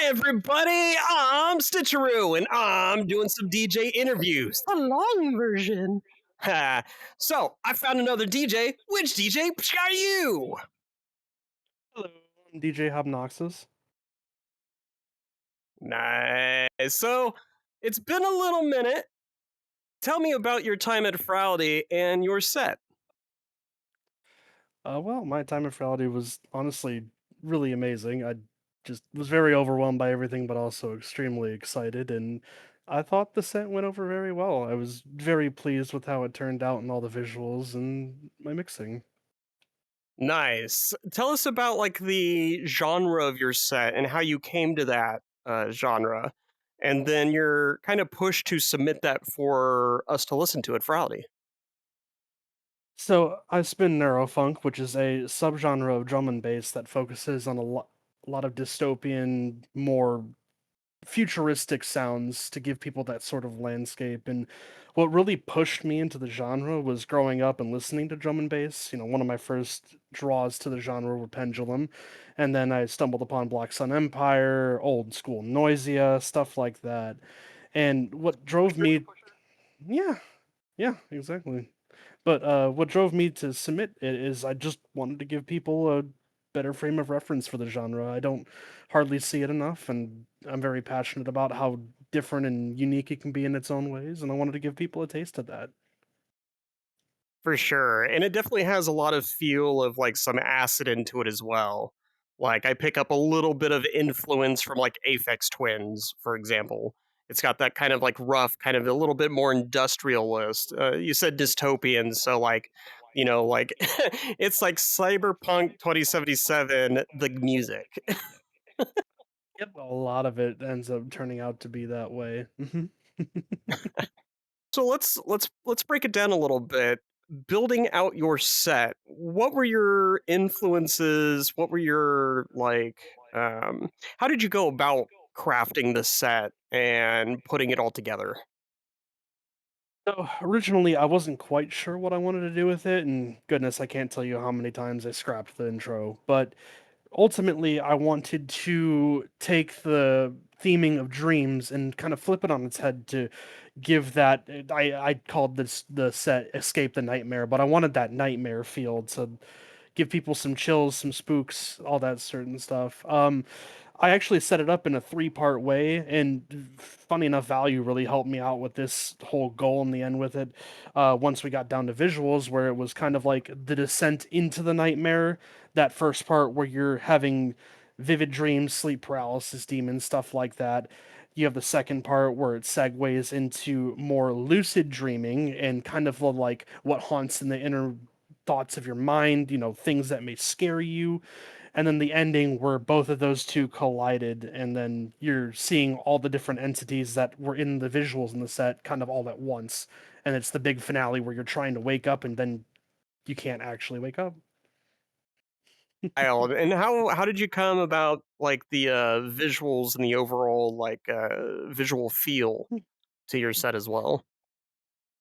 everybody, I'm Stitcharoo, and I'm doing some DJ interviews, the long version. Ha. So, I found another DJ. Which DJ are you? Hello, I'm DJ Hobnoxus. Nice. So, it's been a little minute. Tell me about your time at Furality and your set. Well, my time in Furality was honestly really amazing. I just was very overwhelmed by everything, but also extremely excited, and I thought the set went over very well. I was very pleased with how it turned out and all the visuals and my mixing. Nice. Tell us about like the genre of your set and how you came to that genre, and then your kind of push to submit that for us to listen to at Furality. So I spin Neurofunk, which is a subgenre of drum and bass that focuses on a lot of dystopian, more futuristic sounds to give people that sort of landscape. And what really pushed me into the genre was growing up and listening to drum and bass. One of my first draws to the genre were Pendulum, and then I stumbled upon Black Sun Empire, old school Noisia, stuff like that. And what drove me, yeah, yeah, exactly. But what drove me to submit it is I just wanted to give people a better frame of reference for the genre. I don't hardly see it enough, and I'm very passionate about how different and unique it can be in its own ways, and I wanted to give people a taste of that. For sure. And it definitely has a lot of feel of like some acid into it as well. Like I pick up a little bit of influence from like Aphex Twins, for example. It's got that kind of like rough, kind of a little bit more industrialist. You said dystopian, so like, like it's like Cyberpunk 2077, the music. Yep, a lot of it ends up turning out to be that way. So let's break it down a little bit. Building out your set, what were your influences? What were your like? How did you go about crafting the set and putting it all together? So originally, I wasn't quite sure what I wanted to do with it, and goodness, I can't tell you how many times I scrapped the intro. But ultimately, I wanted to take the theming of dreams and kind of flip it on its head to give that. I called this the set "Escape the Nightmare," but I wanted that nightmare feel to give people some chills, some spooks, all that certain stuff. I actually set it up in a three-part way, and funny enough, value really helped me out with this whole goal in the end with it. Once we got down to visuals, where it was kind of like the descent into the nightmare, that first part where you're having vivid dreams, sleep paralysis, demons, stuff like that. You have the second part where it segues into more lucid dreaming and kind of like what haunts in the inner thoughts of your mind, things that may scare you. And then the ending where both of those two collided, and then you're seeing all the different entities that were in the visuals in the set kind of all at once. And it's the big finale where you're trying to wake up and then you can't actually wake up. Wild. And how did you come about like the visuals and the overall like visual feel to your set as well?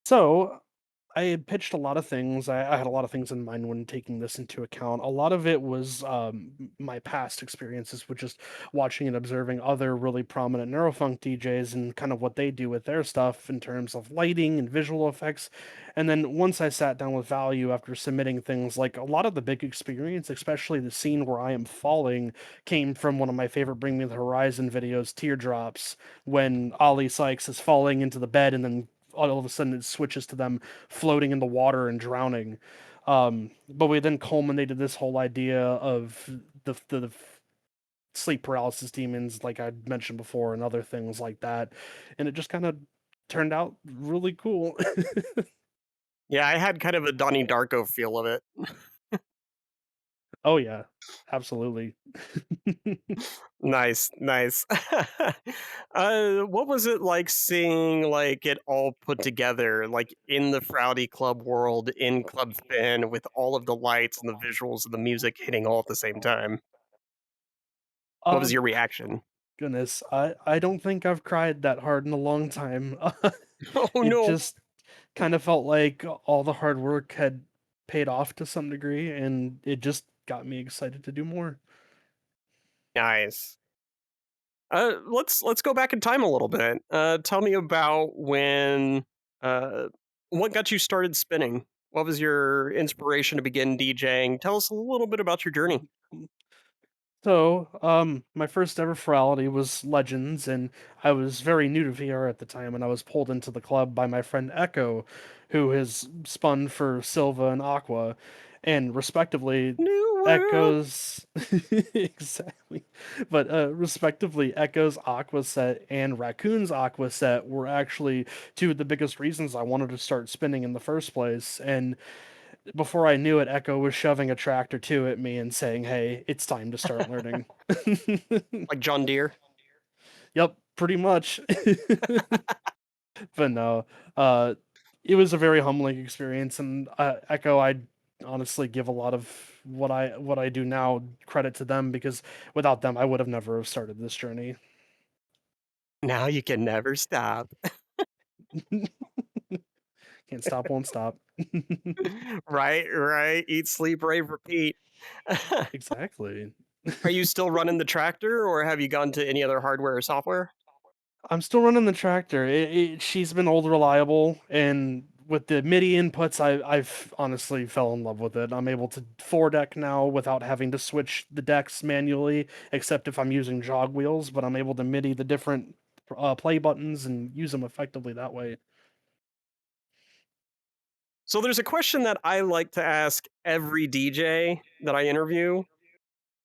So I had pitched a lot of things. I had a lot of things in mind when taking this into account. A lot of it was my past experiences with just watching and observing other really prominent neurofunk DJs and kind of what they do with their stuff in terms of lighting and visual effects. And then once I sat down with Value after submitting things, like a lot of the big experience, especially the scene where I am falling, came from one of my favorite Bring Me the Horizon videos, Teardrops, when Ollie Sykes is falling into the bed and then all of a sudden it switches to them floating in the water and drowning. But we then culminated this whole idea of the sleep paralysis demons, like I mentioned before, and other things like that, and it just kind of turned out really cool. Yeah, I had kind of a Donnie Darko feel of it. Oh yeah, absolutely. Nice, nice. What was it like seeing like it all put together, like in the Frowdy Club world, in Club Fin, with all of the lights and the visuals and the music hitting all at the same time? What was um, your reaction? Goodness, I don't think I've cried that hard in a long time. Oh It no! just kind of felt like all the hard work had paid off to some degree, and it just got me excited to do more. Nice. Let's go back in time a little bit. Tell me about when uh, what got you started spinning? What was your inspiration to begin DJing? Tell us a little bit about your journey. So, my first ever Furality was Legends, and I was very new to VR at the time, and I was pulled into the club by my friend Echo, who has spun for Silva and Aqua, and respectively, New world. Echo's exactly, but respectively, Echo's Aqua set and Raccoon's Aqua set were actually two of the biggest reasons I wanted to start spinning in the first place, and before I knew it, Echo was shoving a tractor two at me and saying, "Hey, it's time to start learning." Like John Deere. Yep, pretty much. But no, uh, it was a very humbling experience, and Echo, I honestly give a lot of what I do now credit to them because without them, I would have never have started this journey. Now you can never stop. Can't stop, won't stop. Right, right. Eat, sleep, rave, repeat. Exactly. Are you still running the tractor, or have you gone to any other hardware or software? I'm still running the tractor. She's been old reliable, and with the MIDI inputs, I've honestly fell in love with it. I'm able to four deck now without having to switch the decks manually, except if I'm using jog wheels. But I'm able to MIDI the different play buttons and use them effectively that way. So there's a question that I like to ask every DJ that I interview.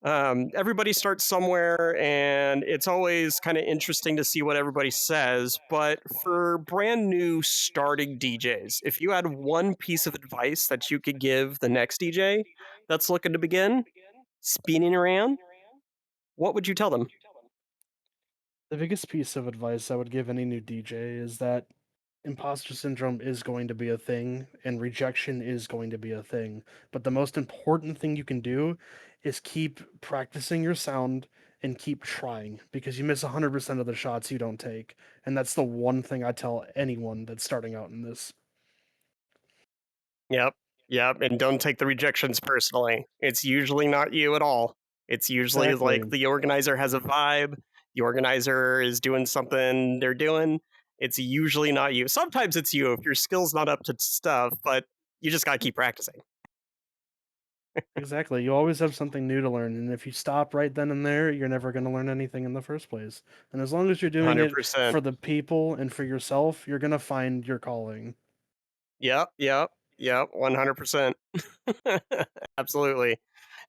Everybody starts somewhere, and it's always kind of interesting to see what everybody says. But for brand new starting DJs, if you had one piece of advice that you could give the next DJ that's looking to begin spinning around, what would you tell them? The biggest piece of advice I would give any new DJ is that imposter syndrome is going to be a thing and rejection is going to be a thing. But the most important thing you can do is keep practicing your sound and keep trying because you miss 100% of the shots you don't take. And that's the one thing I tell anyone that's starting out in this. Yep. Yep. And don't take the rejections personally. It's usually not you at all. It's usually like Exactly. the organizer has a vibe, the organizer is doing something they're doing. It's usually not you. Sometimes it's you if your skill's not up to stuff, but you just got to keep practicing. Exactly. You always have something new to learn. And if you stop right then and there, you're never going to learn anything in the first place. And as long as you're doing it 100%. for the people and for yourself, you're going to find your calling. Yep. Yep. Yep. 100%. Absolutely.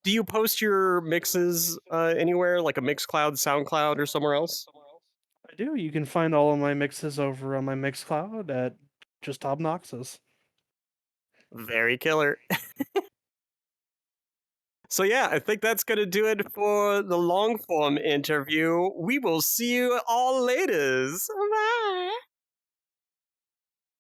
Do you post your mixes anywhere, like a Mixcloud, SoundCloud, or somewhere else? I do. You can find all of my mixes over on my Mixcloud at just Hobnoxus. Very killer. So yeah, I think that's gonna do it for the long form interview. We will see you all later. Bye.